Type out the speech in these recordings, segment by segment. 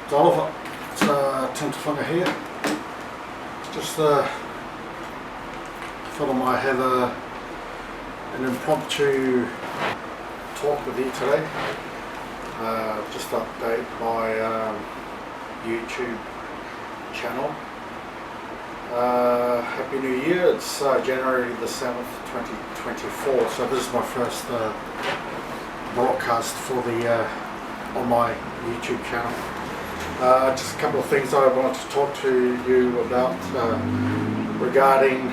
Talofa, it's Tufuga here. Just thought I might have an impromptu talk with you today. Just update my YouTube channel. Happy New Year. It's January the 7th, 2024. So this is my first broadcast for the on my YouTube channel. Just a couple of things I wanted to talk to you about regarding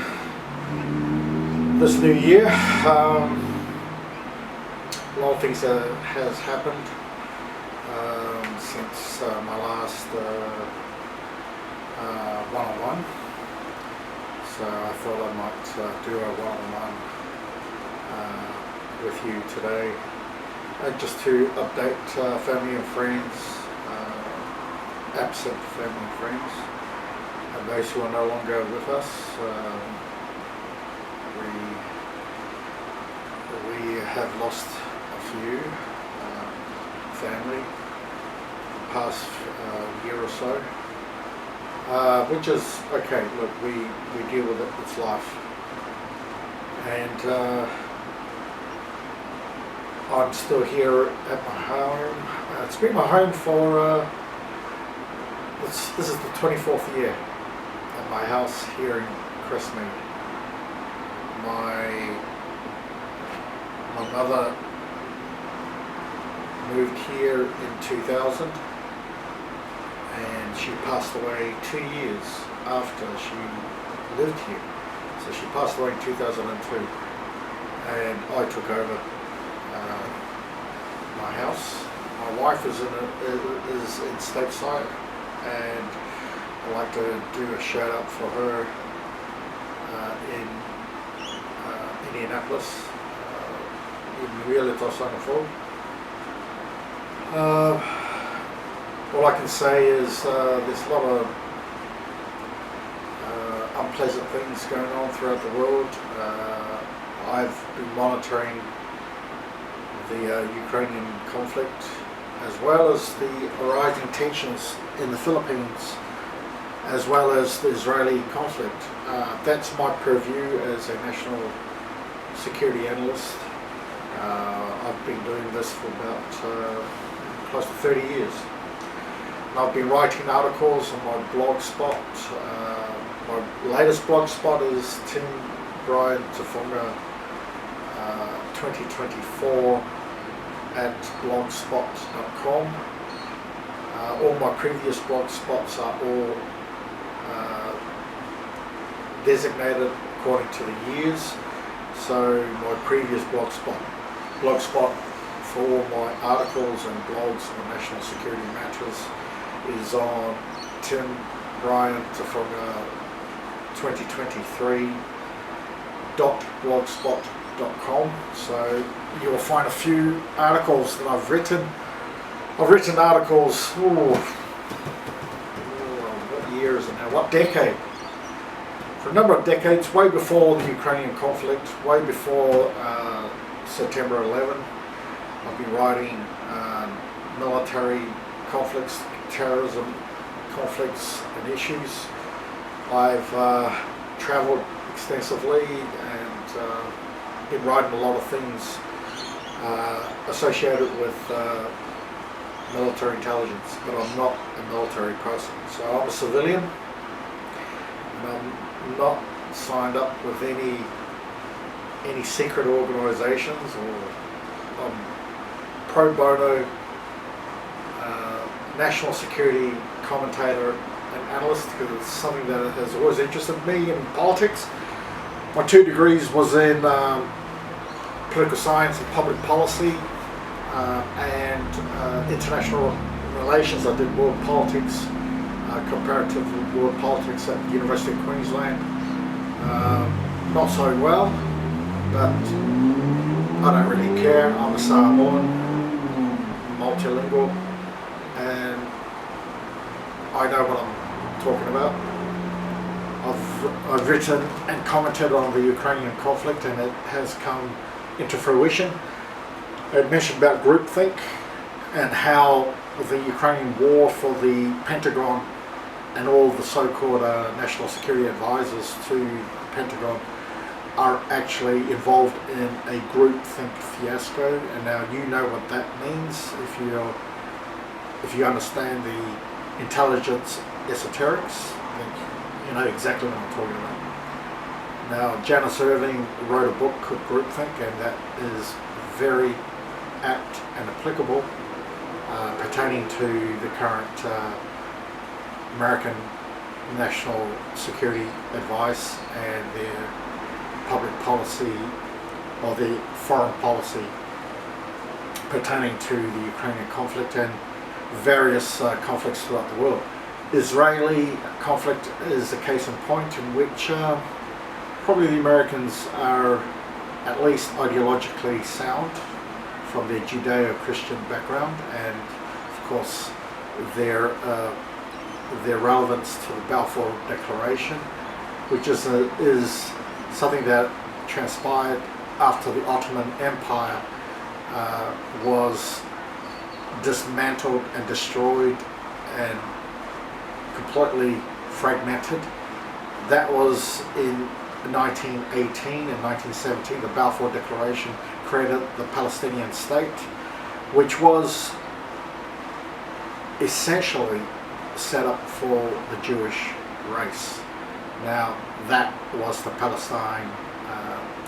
this new year. A lot of things has happened since my last one-on-one. So I thought I might do a one-on-one with you today, just to update family and friends, absent family and friends, and those who are no longer with us. We have lost a few family the past year or so, which is okay. Look, we deal with it. It's life, and I'm still here at my home. It's been my home for this is the 24th year at my house here in Crestmead. My mother moved here in 2000, and she passed away 2 years after she lived here. So she passed away in 2002, and I took over my house. My wife is in stateside, and I'd like to do a shout out for her in Indianapolis, in Tufuga. All I can say is there's a lot of unpleasant things going on throughout the world. I've been monitoring the Ukrainian conflict, as well as the arising tensions in the Philippines, as well as the Israeli conflict. That's my purview as a national security analyst. I've been doing this for about close to 30 years. And I've been writing articles on my Blogspot. My latest Blogspot is Tim Brian Tufuga 2024 at blogspot.com. All my previous Blogspots are all designated according to the years. So my previous Blogspot for all my articles and blogs on national security matters is on Tim Brian Tufuga 2023.blogspot.com. So you will find a few articles that I've written. I've written articles, what year is it now? What decade? For a number of decades, way before the Ukrainian conflict, way before September 11. I've been writing military conflicts, terrorism conflicts and issues. I've traveled extensively and been writing a lot of things associated with military intelligence, but I'm not a military person. So I'm a civilian, and I'm not signed up with any secret organizations, or pro bono national security commentator and analyst, because it's something that has always interested me in politics. My 2 degrees was in political science and public policy and international relations. I did world politics, comparative world politics at the University of Queensland. Not so well, but I don't really care. I'm a Samoan, multilingual, and I know what I'm talking about. I've written and commented on the Ukrainian conflict, and it has come into fruition. It mentioned about groupthink and how the Ukrainian war for the Pentagon and all the so-called national security advisors to the Pentagon are actually involved in a groupthink fiasco. And now you know what that means if you understand the intelligence esoterics. Then you know exactly what I'm talking about. Now, Janice Irving wrote a book called Groupthink, and that is very apt and applicable pertaining to the current American national security advice and their public policy or the foreign policy pertaining to the Ukrainian conflict and various conflicts throughout the world. Israeli conflict is a case in point in which probably the Americans are at least ideologically sound from their Judeo-Christian background, and of course their relevance to the Balfour Declaration, which is something that transpired after the Ottoman Empire was dismantled and destroyed and completely fragmented. That was in 1918 and 1917. The Balfour Declaration created the Palestinian state, which was essentially set up for the Jewish race. Now, that was the Palestine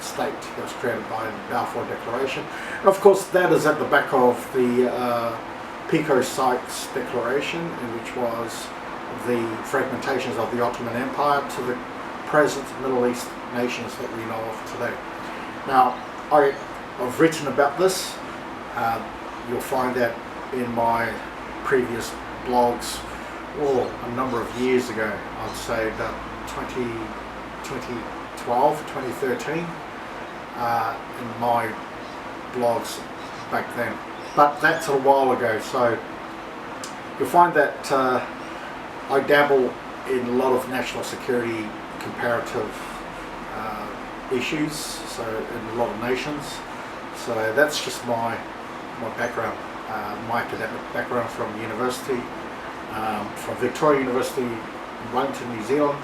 state that was created by the Balfour Declaration. And of course, that is at the back of the Pico-Sykes Declaration, which was the fragmentations of the Ottoman Empire to the present Middle East nations that we know of today. Now, I've written about this. You'll find that in my previous blogs, a number of years ago. I'd say about 2012, 2013, in my blogs back then. But that's a while ago, so you'll find that I dabble in a lot of national security comparative issues, so in a lot of nations. So that's just my background, my academic background from university, from Victoria University in Wellington, New Zealand,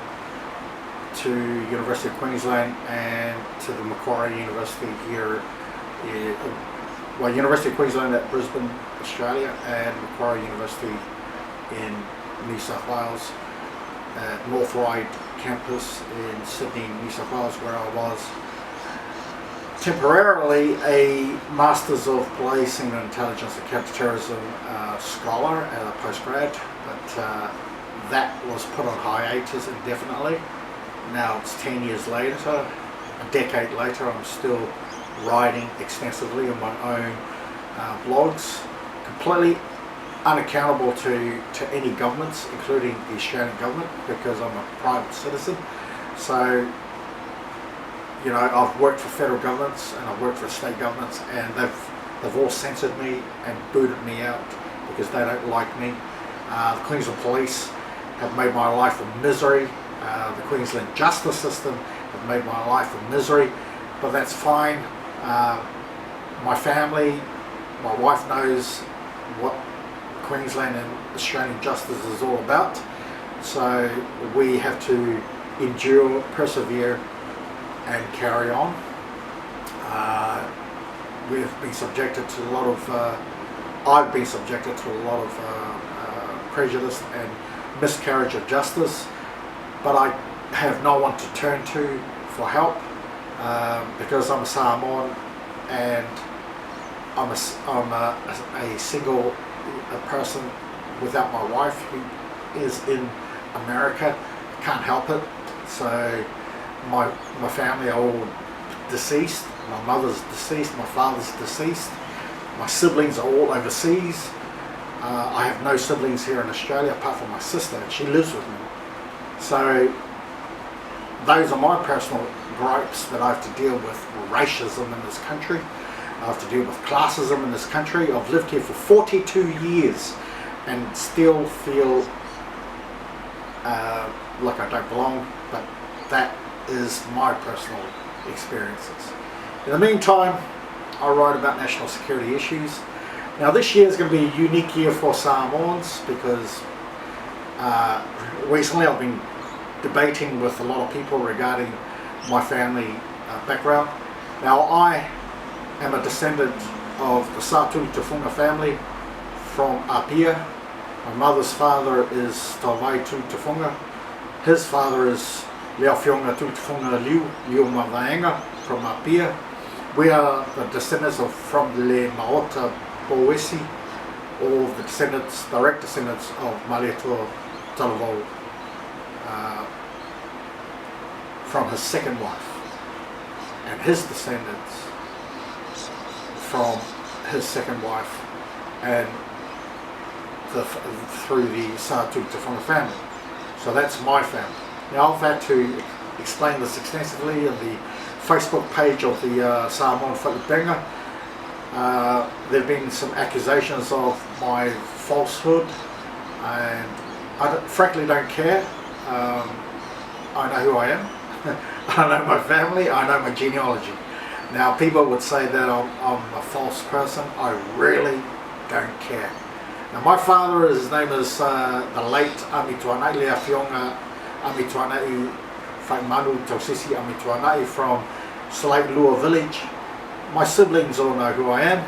to University of Queensland, and to the Macquarie University here, University of Queensland at Brisbane, Australia, and Macquarie University in New South Wales at North Ryde campus in Sydney, New South Wales, where I was temporarily a Masters of Policing and Intelligence and Counterterrorism scholar at a postgrad, but that was put on hiatus indefinitely. Now it's 10 years later, a decade later, I'm still writing extensively on my own blogs, completely unaccountable to any governments, including the Australian government, because I'm a private citizen. So, you know, I've worked for federal governments and I've worked for state governments, and they've all censored me and booted me out because they don't like me. The Queensland Police have made my life a misery. The Queensland justice system have made my life a misery, but that's fine. My family, my wife knows what Queensland and Australian justice is all about, so we have to endure, persevere, and carry on. We've been subjected to a lot of, I've been subjected to a lot of prejudice and miscarriage of justice, but I have no one to turn to for help because I'm a Samoan and I'm a single person without my wife who is in America. Can't help it. So my family are all deceased. My mother's deceased, my father's deceased, my siblings are all overseas. I have no siblings here in Australia apart from my sister, and she lives with me. So those are my personal gripes that I have to deal with racism in this country. I have to deal with classism in this country. I've lived here for 42 years and still feel like I don't belong, but that is my personal experiences. In the meantime, I write about national security issues. Now this year is going to be a unique year for Samoans because recently I've been debating with a lot of people regarding my family background. Now I am a descendant of the Sāturi Tufuga family from Apia. My mother's father is Tawai Tufuga. His father is Leo Fionga Tufuga Liu Mavaenga from Apia. We are the descendants from Le Maota Poesi, or the descendants, direct descendants of Malietoa Talofa from his second wife, and his descendants from his second wife, and through the Sāturi Tufuga family. So that's my family. Now I've had to explain this extensively in the Facebook page of the Samoan Whakatanga. There have been some accusations of my falsehood, and I frankly don't care. I know who I am. I know my family. I know my genealogy. Now people would say that I'm a false person. I really don't care. Now my father, his name is the late Amituanai Lea Fionga Amituanai Whaimanu Tausisi Amituanai from Slate Lua village. My siblings all know who I am.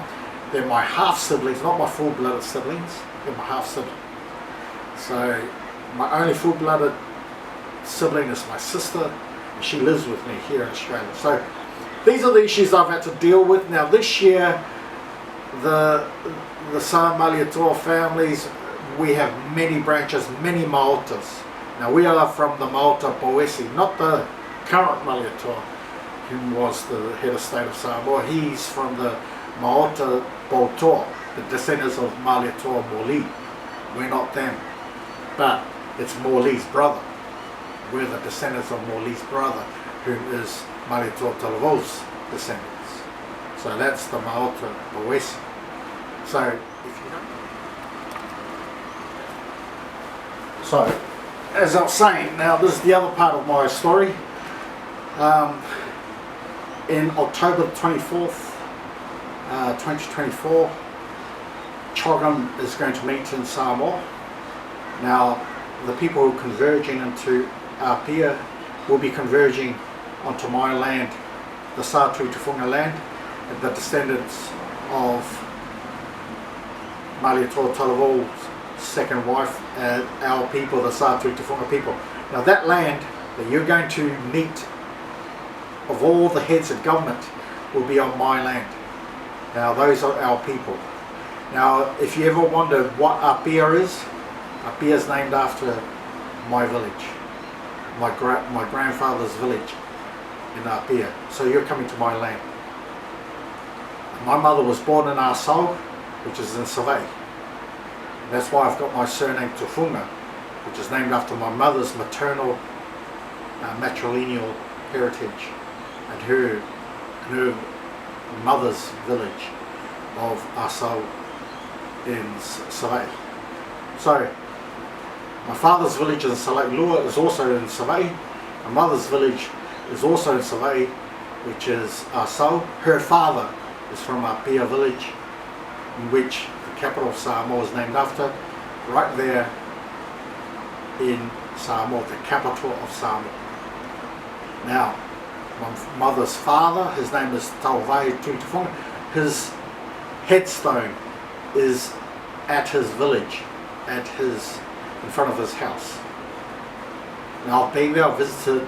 They're my half siblings, not my full-blooded siblings. They're my half siblings. So my only full-blooded sibling is my sister, and she lives with me here in Australia. So these are the issues I've had to deal with. Now this year, the Sa Malietoa families, we have many branches, many Maotas. Now we are from the Maota Poesi, not the current Malietoa, who was the head of state of Samoa. He's from the Maota Botoa, the descendants of Malietoa Moli. We're not them, but it's Moli's brother. We're the descendants of Moli's brother, who is Malietoa Talofa's descendants. So that's the Maota Poesi. So, if you don't. So, as I was saying, now this is the other part of my story. In October 24th, 2024, Chogam is going to meet in Samoa. Now, the people who are converging into Apia will be converging onto my land, the Sāturi Tufuga land, and the descendants of Malietoa Talofa's second wife, our people, the Sāturi Tufuga people. Now that land that you're going to meet, of all the heads of government, will be on my land. Now those are our people. Now if you ever wonder what Apia is named after my village, my grandfather's village in Apia. So you're coming to my land. My mother was born in Asau, which is in Savaii. That's why I've got my surname Tufuga, which is named after my mother's maternal matrilineal heritage and her mother's village of Asau in Savaii. So my father's village in Salai Lua is also in Savaii. My mother's village is also in Savaii, which is Asau. Her father is from Apia village, in which the capital of Samoa is named after, right there in Samoa, the capital of Samoa. Now, my mother's father, his name is Tawai Tufuga. His headstone is at his village, in front of his house. Now I've been there, I've visited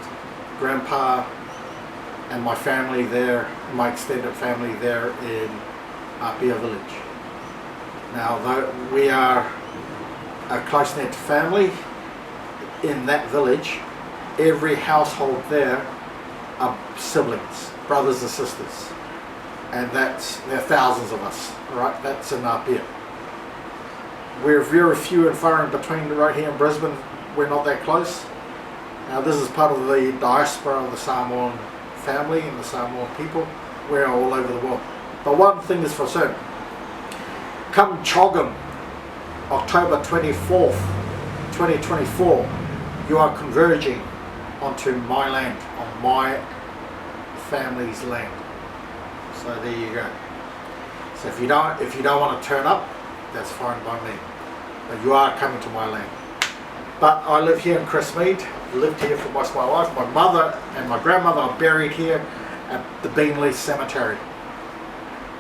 Grandpa and my family there, my extended family there in Apia village. Now though we are a close-knit family in that village, every household there are siblings, brothers and sisters, and there are thousands of us, right? That's in Apia. We're very few and far in between right here in Brisbane. We're not that close. Now this is part of the diaspora of the Samoan family and the Samoan people. We're all over the world. But one thing is for certain. Come Chogam, October 24th, 2024, you are converging onto my land, on my family's land. So there you go. So if you don't want to turn up, that's fine by me. But you are coming to my land. But I live here in Christmead. Lived here for most of my life. My mother and my grandmother are buried here at the Beanley Cemetery.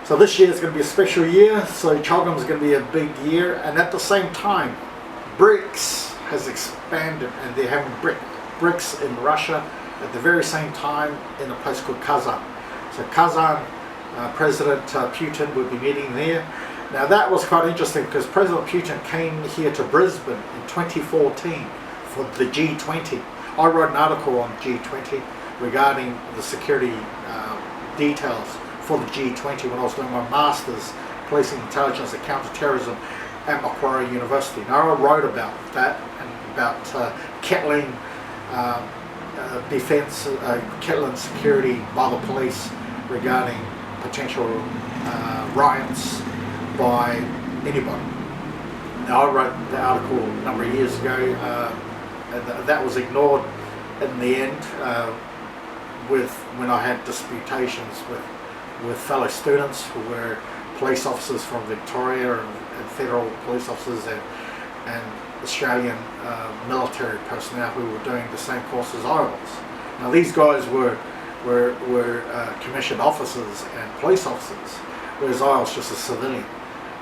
So this year is going to be a special year. So Chogam is going to be a big year, and at the same time, BRICS has expanded, and they're having BRICS in Russia at the very same time in a place called Kazan. So Kazan, President Putin would be meeting there. Now that was quite interesting because President Putin came here to Brisbane in 2014 for the G20. I wrote an article on G20 regarding the security details for the G20 when I was doing my Masters Policing Intelligence and Counter-Terrorism at Macquarie University. Now I wrote about that and about Kettling defence, Kettling security by the police regarding potential riots by anybody. Now I wrote the article a number of years ago, and that was ignored in the end when I had disputations with fellow students who were police officers from Victoria and federal police officers and Australian military personnel who were doing the same course as I was. Now these guys were commissioned officers and police officers, whereas I was just a civilian,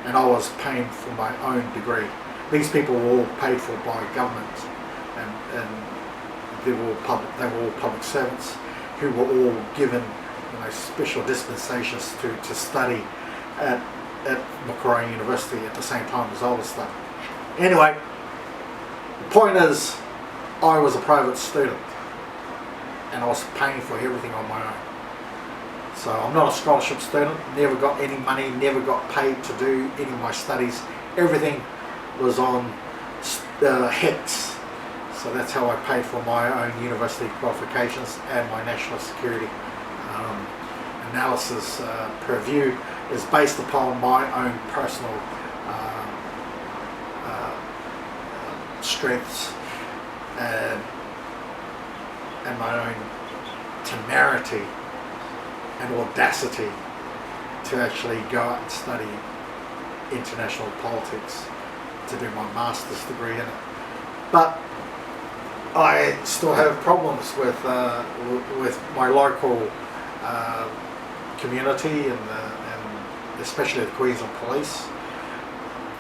and I was paying for my own degree. These people were all paid for by government, and they were all public servants who were all given special dispensations to study at Macquarie University at the same time as I was studying. Anyway, the point is, I was a private student and I was paying for everything on my own. So I'm not a scholarship student, never got any money, never got paid to do any of my studies. Everything was on HECS. So that's how I paid for my own university qualifications, and my national security analysis purview is based upon my own personal strengths and my own temerity and audacity to actually go out and study international politics to do my master's degree in it. But I still have problems with my local community and especially the Queensland Police.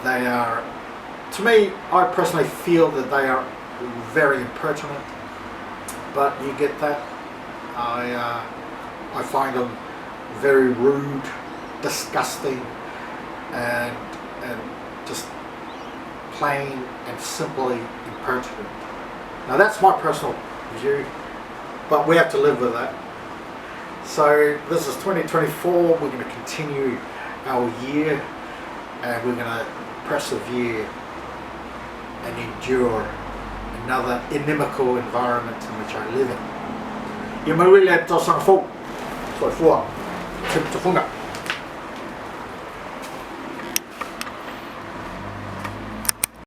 They are, to me, I personally feel that they are very impertinent, but you get that. I find them very rude, disgusting, and just plain and simply impertinent. Now that's my personal view, but we have to live with that. So this is 2024, we're going to continue our year, and we're going to persevere and endure another inimical environment in which I live in. Tufuga January.